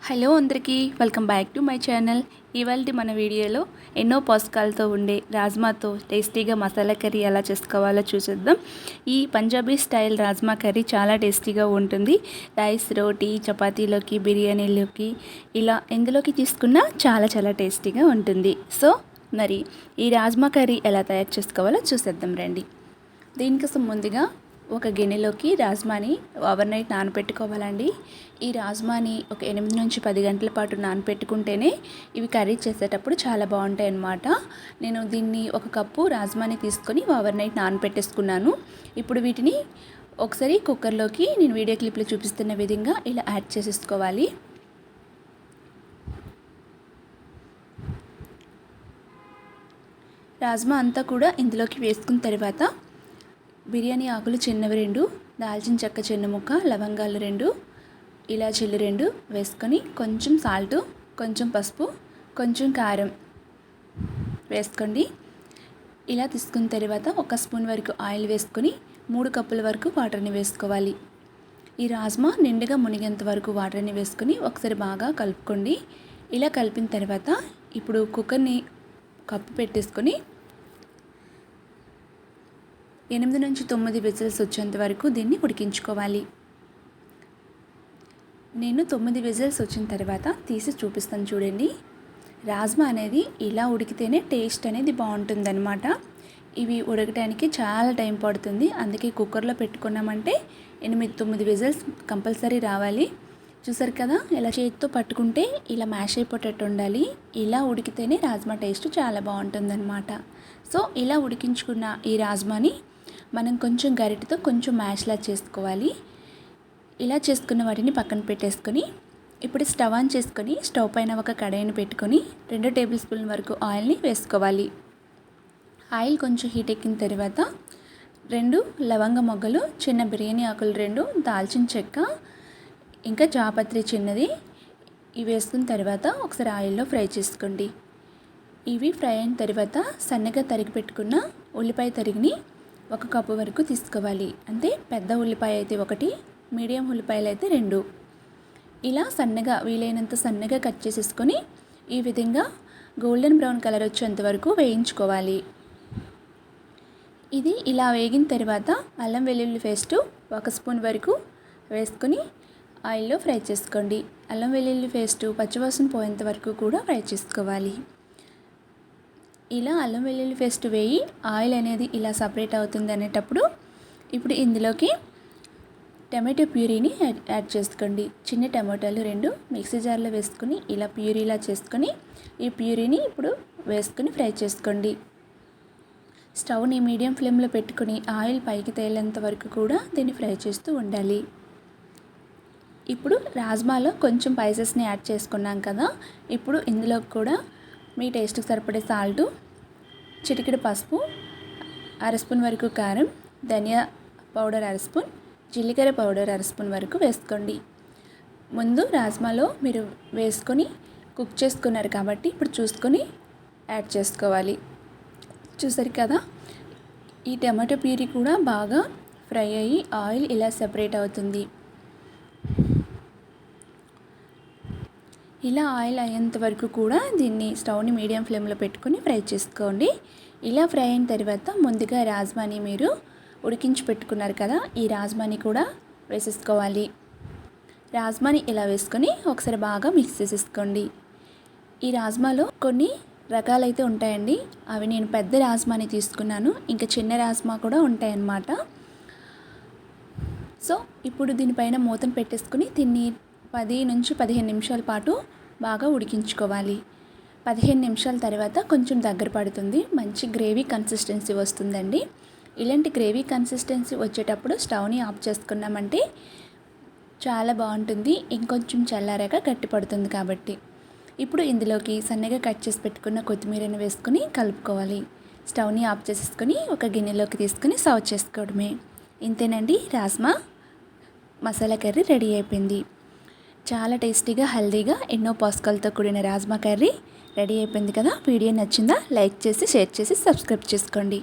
Hello అందరికీ welcome back to my channel. ఇవాళ మన వీడియోలో ఎన్నో పోషకాలతో ఉండే రాజ్మాతో టేస్టీగా మసాలా కర్రీ ఎలా చేసుకోవాలో చూసేద్దాం. ఈ పంజాబీ స్టైల్ రాజ్మా కర్రీ చాలా టేస్టీగా ఉంటుంది. రైస్, రోటీ, చపాతీలోకి, బిర్యానీలోకి ఇలా ఎందులోకి తీసుకున్నా చాలా టేస్టీగా ఉంటుంది. సో మరి ఈ రాజ్మా కర్రీ ఎలా తయారు చేసుకోవాలో చూసేద్దాం రండి. దీనికోసం ముందుగా ఒక గిన్నెలోకి రాజ్మాని ఓవర్ నైట్ నానబెట్టుకోవాలండి. ఈ రాజ్మాని ఒక 8 నుంచి 10 గంటల పాటు నానబెట్టుకుంటేనే ఇవి కర్రీ చేసేటప్పుడు చాలా బాగుంటాయి అన్నమాట. నేను దీన్ని ఒక కప్పు రాజ్మాని తీసుకొని ఓవర్ నైట్ నానబెట్టేసుకున్నాను. ఇప్పుడు వీటిని ఒకసారి కుక్కర్లోకి నేను వీడియో క్లిప్లో చూపిస్తున్న విధంగా ఇలా యాడ్ చేసేసుకోవాలి. రాజ్మా అంతా కూడా ఇందులోకి వేసుకున్న తర్వాత బిర్యానీ ఆకులు చిన్నవి 2, దాల్చిన చెక్క చిన్న ముక్క, లవంగాలు 2, ఇలాచీలు 2 వేసుకొని కొంచెం సాల్టు, కొంచెం పసుపు, కొంచెం కారం వేసుకోండి. ఇలా తీసుకున్న తర్వాత 1 స్పూన్ వరకు ఆయిల్ వేసుకొని 3 కప్పుల వరకు వాటర్ని వేసుకోవాలి. ఈ రాజ్మా నిండుగా మునిగేంత వరకు వాటర్ని వేసుకొని ఒకసారి బాగా కలుపుకోండి. ఇలా కలిపిన తర్వాత ఇప్పుడు కుక్కర్ని కప్పు పెట్టేసుకొని 8 నుంచి 9 విజిల్స్ వచ్చేంత వరకు దీన్ని ఉడికించుకోవాలి. నేను 9 విజిల్స్ వచ్చిన తర్వాత తీసి చూపిస్తాను చూడండి. రాజ్మా అనేది ఇలా ఉడికితేనే టేస్ట్ అనేది బాగుంటుందన్నమాట. ఇవి ఉడకడానికి చాలా టైం పడుతుంది. అందుకే కుక్కర్లో పెట్టుకున్నామంటే 8-9 విజిల్స్ కంపల్సరీ రావాలి. చూసారు కదా, ఇలా చేతితో పట్టుకుంటే ఇలా మ్యాష్ అయిపోయేటట్టు ఉండాలి. ఇలా ఉడికితేనే రాజ్మా టేస్ట్ చాలా బాగుంటుందన్నమాట. సో ఇలా ఉడికించుకున్న ఈ రాజ్మాని మనం కొంచెం గరిటెతో కొంచెం మ్యాష్లా చేసుకోవాలి. ఇలా చేసుకున్న వాటిని పక్కన పెట్టేసుకొని ఇప్పుడు స్టవ్ ఆన్ చేసుకొని స్టవ్ పైన ఒక కడాయిని పెట్టుకొని 2 టేబుల్ స్పూన్ల వరకు ఆయిల్ని వేసుకోవాలి. ఆయిల్ కొంచెం హీట్ ఎక్కిన తర్వాత 2 లవంగ మొగ్గలు, చిన్న బిర్యానీ ఆకులు 2, దాల్చిన చెక్క, ఇంకా జాపత్రి చిన్నది ఇవి వేసుకున్న తర్వాత ఒకసారి ఆయిల్లో ఫ్రై చేసుకోండి. ఇవి ఫ్రై అయిన తర్వాత సన్నగా తరిగి పెట్టుకున్న ఉల్లిపాయ తరిగిని 1 కప్పు వరకు తీసుకోవాలి. అంటే పెద్ద ఉల్లిపాయ అయితే 1, మీడియం ఉల్లిపాయలు అయితే 2. ఇలా సన్నగా వీలైనంత సన్నగా కట్ చేసేసుకొని ఈ విధంగా గోల్డెన్ బ్రౌన్ కలర్ వచ్చేంత వరకు వేయించుకోవాలి. ఇది ఇలా వేగిన తర్వాత అల్లం వెల్లుల్లి పేస్ట్ 1 స్పూన్ వరకు వేసుకొని ఆయిల్లో ఫ్రై చేసుకోండి. అల్లం వెల్లుల్లి పేస్ట్ పచ్చివాసన పోయేంత వరకు కూడా ఫ్రై చేసుకోవాలి. ఇలా అల్లం వెల్లుల్లి పేస్ట్ వేయి ఆయిల్ అనేది ఇలా సపరేట్ అవుతుంది అనేటప్పుడు ఇప్పుడు ఇందులోకి టమాటో ప్యూరీని యాడ్ చేసుకోండి. చిన్న టమాటాలు 2 మిక్సీ జార్లో వేసుకొని ఇలా ప్యూరీలా చేసుకొని ఈ ప్యూరీని ఇప్పుడు వేసుకొని ఫ్రై చేసుకోండి. స్టవ్ని మీడియం ఫ్లేమ్లో పెట్టుకొని ఆయిల్ పైకి తేలేంత వరకు కూడా దీన్ని ఫ్రై చేస్తూ ఉండాలి. ఇప్పుడు రాజ్మాలో కొంచెం స్పైసెస్ని యాడ్ చేసుకున్నాం కదా, ఇప్పుడు ఇందులో కూడా మీ టేస్ట్కి సరిపడే సాల్టు, చిటికెడు పసుపు, 1/2 స్పూన్ వరకు కారం, ధనియా పౌడర్ 1/2 స్పూన్, జీలకర్ర పౌడర్ 1/2 స్పూన్ వరకు వేసుకోండి. ముందు రాజ్మాలో మీరు వేసుకొని కుక్ చేసుకున్నారు కాబట్టి ఇప్పుడు చూసుకొని యాడ్ చేసుకోవాలి. చూసారు కదా, ఈ టమాటో ప్యూరీ కూడా బాగా ఫ్రై అయ్యి ఆయిల్ ఇలా సెపరేట్ అవుతుంది. ఇలా ఆయిల్ అయ్యేంత వరకు కూడా దీన్ని స్టవ్ని మీడియం ఫ్లేమ్లో పెట్టుకొని ఫ్రై చేసుకోండి. ఇలా ఫ్రై అయిన తర్వాత ముందుగా రాజ్మాని మీరు ఉడికించి పెట్టుకున్నారు కదా, ఈ రాజ్మాని కూడా వేసేసుకోవాలి. రాజ్మాని ఇలా వేసుకొని ఒకసారి బాగా మిక్స్ చేసేసుకోండి. ఈ రాజ్మాలో కొన్ని రకాలైతే ఉంటాయండి. అవి నేను పెద్ద రాజ్మాని తీసుకున్నాను, ఇంకా చిన్న రాజ్మా కూడా ఉంటాయన్నమాట. సో ఇప్పుడు దీనిపైన మూతను పెట్టేసుకొని దీన్ని 10 నుంచి 15 నిమిషాల పాటు బాగా ఉడికించుకోవాలి. 15 నిమిషాల తర్వాత కొంచెం దగ్గర పడుతుంది, మంచి గ్రేవీ కన్సిస్టెన్సీ వస్తుందండి. ఇలాంటి గ్రేవీ కన్సిస్టెన్సీ వచ్చేటప్పుడు స్టవ్ని ఆఫ్ చేసుకున్నామంటే చాలా బాగుంటుంది. ఇంకొంచెం చల్లారాక గట్టి పడుతుంది కాబట్టి ఇప్పుడు ఇందులోకి సన్నగా కట్ చేసి పెట్టుకున్న కొత్తిమీరని వేసుకొని కలుపుకోవాలి. స్టవ్ని ఆఫ్ చేసేసుకొని ఒక గిన్నెలోకి తీసుకొని సర్వ్ చేసుకోవడమే. ఇంతేనండి, రాజ్మా మసాలా కర్రీ రెడీ అయిపోయింది. చాలా టేస్టీగా, హెల్తీగా, ఎన్నో పోషకాలతో కూడిన రాజ్మా కర్రీ రెడీ అయిపోయింది కదా. వీడియో నచ్చిందా? లైక్ చేసి, షేర్ చేసి, సబ్స్క్రైబ్ చేసుకోండి.